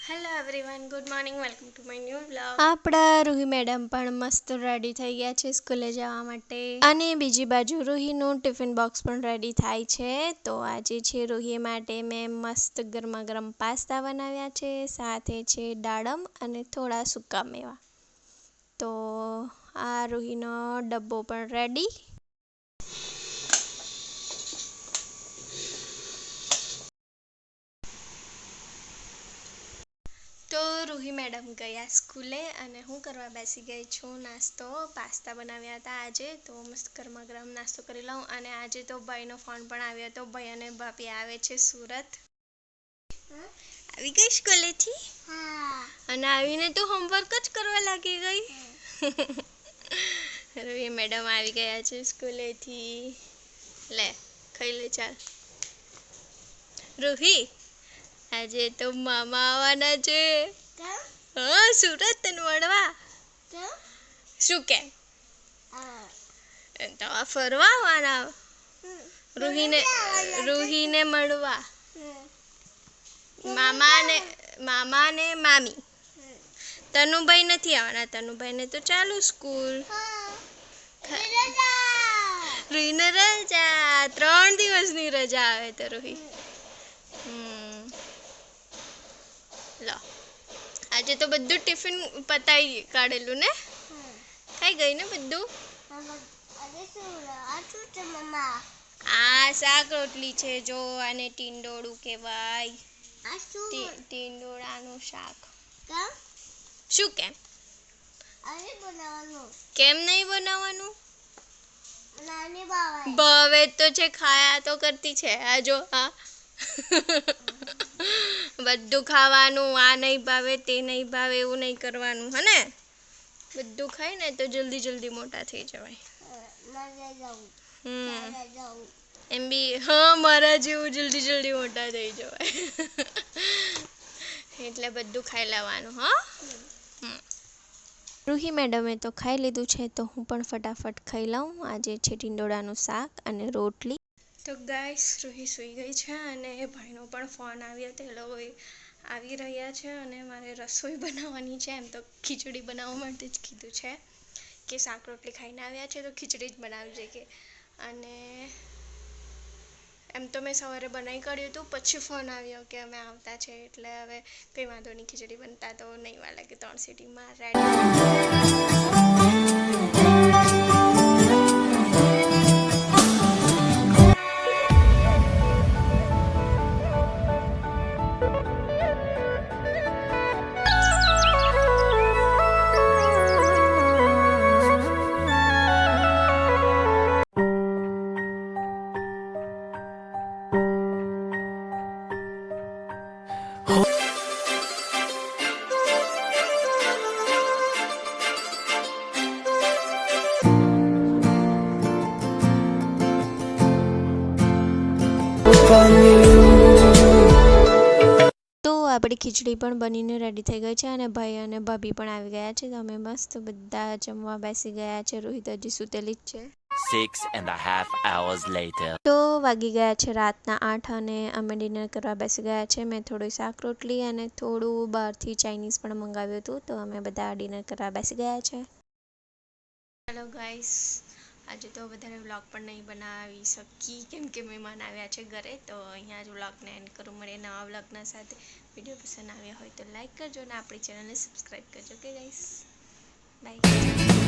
Hello everyone, good morning, welcome to my new vlog. આપણા Ruhi madam પણ મસ્ત ready થઈ ગયા છે સ્કૂલે જવા માટે, અને બીજી બાજુ રૂહીનું ટિફિન બોક્સ પણ રેડી થાય છે. તો આજે છે રૂહી માટે મેં મસ્ત ગરમા ગરમ પાસ્તા બનાવ્યા છે, સાથે છે દાડમ અને થોડા સૂકા મેવા. તો આ રૂહીનો ડબ્બો પણ રેડી. તો રૂહી મેડમ ગયા સ્કૂલે અને હું કરવા બેસી ગઈ છું નાસ્તો. પાસ્તા બનાવ્યા હતા આજે, તો મસ્ત ગરમા ગરમ નાસ્તો કરી લઉં. અને આજે તો ભાઈનો ફોન પણ આવ્યો હતો. ભાઈ અને ભાભી આવે છે સુરત. આવી ગઈ સ્કૂલેથી? અને આવીને તું હોમવર્ક જ કરવા લાગી ગઈ. રૂહી મેડમ આવી ગયા છે સ્કૂલેથી. લે ખાઈ લે, ચાલ. રૂહી, આજે તો મામા આવવાના છે. હા, સુરત તને મળવા. શું કે તો ફરવા આવવાના? રૂહીને મળવા. મામા ને મામી. તનુભાઈ નથી આવવાના. તનુભાઈને તો ચાલુ સ્કૂલ. રૂહીને રજા, 3 દિવસની રજા આવે તો રૂહી. લો, આજે તો બધું ટિફિન પતાવી કાઢેલું ને? ખાઈ ગઈ ને બધું? આ શાક રોટલી છે, જો આને ટીંડોળું કહેવાય. ટીંડોળાનું શાક. શું કેમ? કેમ નહીં બનાવવાનું? ભાવે તો છે, ખાયા તો કરતી છે. આ જો, હા. બધું ખાવાનું. આ નહીં ભાવે, તે નહીં ભાવે, એવું નહીં કરવાનું, હે ને? બધું ખાય ને તો જલ્દી જલ્દી મોટા થઈ જવાય. એમ બી હા, મારા જેવું જલ્દી જલ્દી મોટા થઈ જવાય. એટલે બધું ખાઈ લેવાનું, હા. રૂહી મેડમે તો ખાઈ લીધું છે, તો હું પણ ફટાફટ ખાઈ લઉં. આજે છે ટીંડોળાનું શાક અને રોટલી. તો ગાઈસ, રૂહી સૂઈ ગઈ છે અને ભાઈનો પણ ફોન આવ્યો હતો. એ લોકો આવી રહ્યા છે અને મારે રસોઈ બનાવવાની છે. એમ તો ખીચડી બનાવવા માટે જ કીધું છે કે શાક રોટલી ખાઈને આવ્યા છે તો ખીચડી જ બનાવજે કે. અને એમ તો મેં સવારે બનાવી કાઢ્યું હતું, પછી ફોન આવ્યો કે અમે આવતા છે, એટલે હવે કંઈ વાંધો નહીં. ખીચડી બનતા તો નહીં વાર લાગે, 3 સીટીમાં રેડી. તો આપણી ખીચડી પણ બનીને રેડી થઈ ગઈ છે અને ભાઈ અને ભાભી પણ આવી ગયા છે. તો અમે મસ્ત બધા જમવા બેસી ગયા છે. રોહિત હજી સૂતેલી જ છે. 6.5 hours later. તો વાગી ગયા છે રાતના 8 અને અમે ડિનર કરવા બેસી ગયા છે. મેં થોડી શાક રોટલી અને થોડું બહારથી ચાઇનીઝ પણ મંગાવ્યું હતું. તો અમે બધા ડિનર કરવા બેસી ગયા છે. હેલો ગાઈસ, આજે તો વધારે વ્લોગ પણ નહીં બનાવી શકી કેમ કે મહેમાન આવ્યા છે ઘરે. તો અહીંયા જ વ્લોગને એન્ડ કરું. મળીએ નવા વ્લોગના સાથે. વિડીયો પસંદ આવ્યા હોય તો લાઈક કરજો અને આપણી ચેનલને સબસ્ક્રાઈબ કરજો. કે ગાઈસ, બાય.